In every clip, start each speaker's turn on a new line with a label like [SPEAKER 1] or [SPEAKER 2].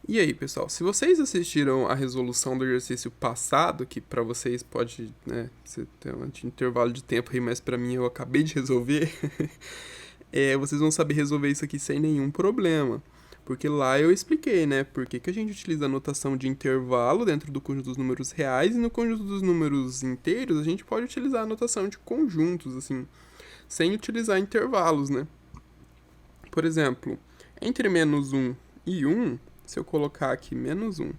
[SPEAKER 1] E aí, pessoal, se vocês assistiram a resolução do exercício passado, que para vocês pode, né, você ter um intervalo de tempo aí, mas para mim eu acabei de resolver, vocês vão saber resolver isso aqui sem nenhum problema. Porque lá eu expliquei, né, por que a gente utiliza a notação de intervalo dentro do conjunto dos números reais e no conjunto dos números inteiros a gente pode utilizar a notação de conjuntos, assim, sem utilizar intervalos, né. Por exemplo, entre -1 e 1, se eu colocar aqui -1,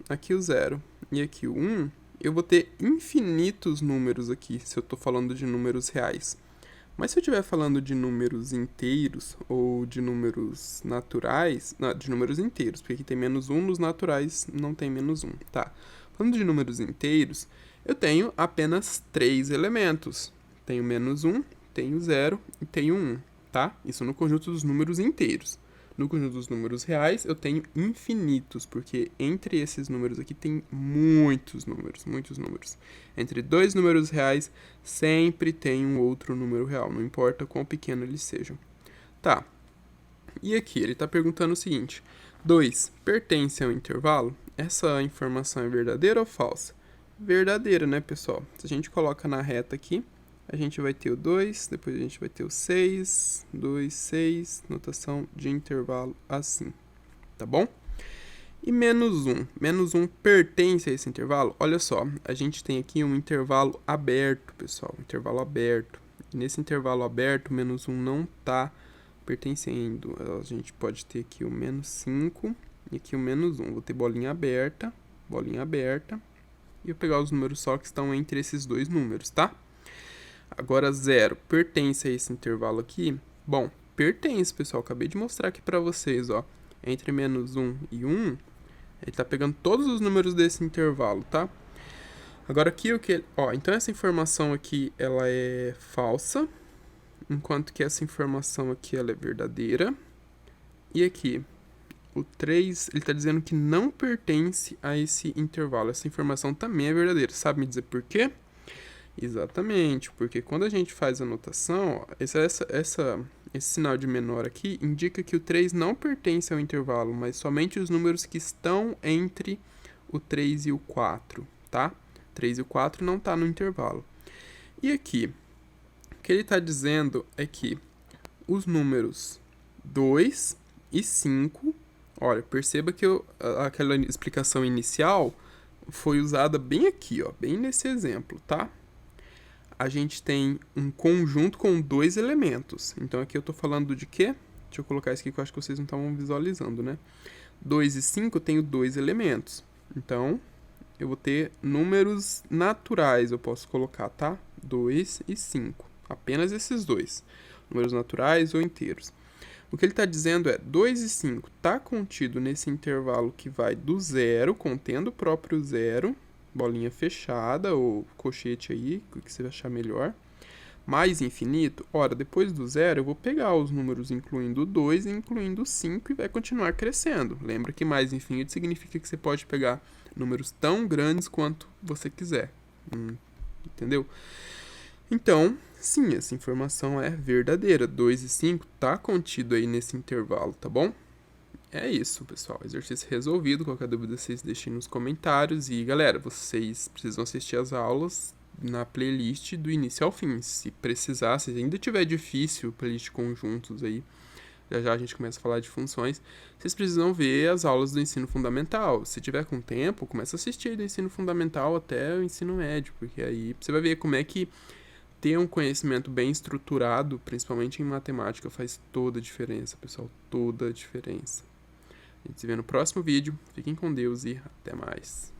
[SPEAKER 1] aqui o 0 e aqui o 1, eu vou ter infinitos números aqui, se eu estou falando de números reais. Mas se eu estiver falando de números inteiros ou de números naturais, não, de números inteiros, porque aqui tem -1, nos naturais não tem -1, tá? Falando de números inteiros, eu tenho apenas 3 elementos. Tenho -1, tenho 0 e tenho 1, tá? Isso no conjunto dos números inteiros. No conjunto dos números reais, eu tenho infinitos, porque entre esses números aqui tem muitos números, muitos números. Entre dois números reais, sempre tem um outro número real, não importa quão pequeno eles sejam. Tá, e aqui ele está perguntando o seguinte: 2 pertence ao intervalo? Essa informação é verdadeira ou falsa? Verdadeira, né, pessoal? Se a gente coloca na reta aqui, a gente vai ter o 2, depois a gente vai ter o 6, 2, 6, notação de intervalo assim, tá bom? E -1, -1 pertence a esse intervalo? Olha só, a gente tem aqui um intervalo aberto, pessoal, um intervalo aberto. E nesse intervalo aberto, -1 não está pertencendo. A gente pode ter aqui o -5 e aqui o -1. Vou ter bolinha aberta, e eu pegar os números só que estão entre esses dois números, tá? Agora, 0 pertence a esse intervalo aqui? Bom, pertence, pessoal. Acabei de mostrar aqui para vocês, ó. Entre -1 e 1, ele está pegando todos os números desse intervalo, tá? Agora aqui o que... Ó, então essa informação aqui, ela é falsa, enquanto que essa informação aqui, ela é verdadeira. E aqui, o 3, ele está dizendo que não pertence a esse intervalo. Essa informação também é verdadeira. Sabe me dizer por quê? Exatamente, porque quando a gente faz a notação, ó, esse sinal de menor aqui indica que o 3 não pertence ao intervalo, mas somente os números que estão entre o 3 e o 4, tá? 3 e o 4 não está no intervalo. E aqui, o que ele está dizendo é que os números 2 e 5, olha, perceba que aquela explicação inicial foi usada bem aqui, ó, bem nesse exemplo, tá? A gente tem um conjunto com dois elementos. Então aqui eu estou falando de quê? Deixa eu colocar isso aqui que eu acho que vocês não estavam visualizando, né? 2 e 5 eu tenho dois elementos. Então, eu vou ter números naturais, eu posso colocar, tá? 2 e 5. Apenas esses dois. Números naturais ou inteiros. O que ele está dizendo é 2 e 5 está contido nesse intervalo que vai do zero, contendo o próprio zero, bolinha fechada ou colchete aí, o que você achar melhor, mais infinito. Ora, depois do zero eu vou pegar os números incluindo 2 e incluindo 5 e vai continuar crescendo. Lembra que mais infinito significa que você pode pegar números tão grandes quanto você quiser. Entendeu? Então, sim, essa informação é verdadeira. 2 e 5 está contido aí nesse intervalo, tá bom? É isso, pessoal. Exercício resolvido. Qualquer dúvida, vocês deixem nos comentários. E, galera, vocês precisam assistir as aulas na playlist do início ao fim. Se precisar, se ainda tiver difícil, playlist conjuntos aí, já a gente começa a falar de funções, vocês precisam ver as aulas do ensino fundamental. Se tiver com tempo, começa a assistir do ensino fundamental até o ensino médio, porque aí você vai ver como é que ter um conhecimento bem estruturado, principalmente em matemática, faz toda a diferença, pessoal. Toda a diferença. A gente se vê no próximo vídeo. Fiquem com Deus e até mais.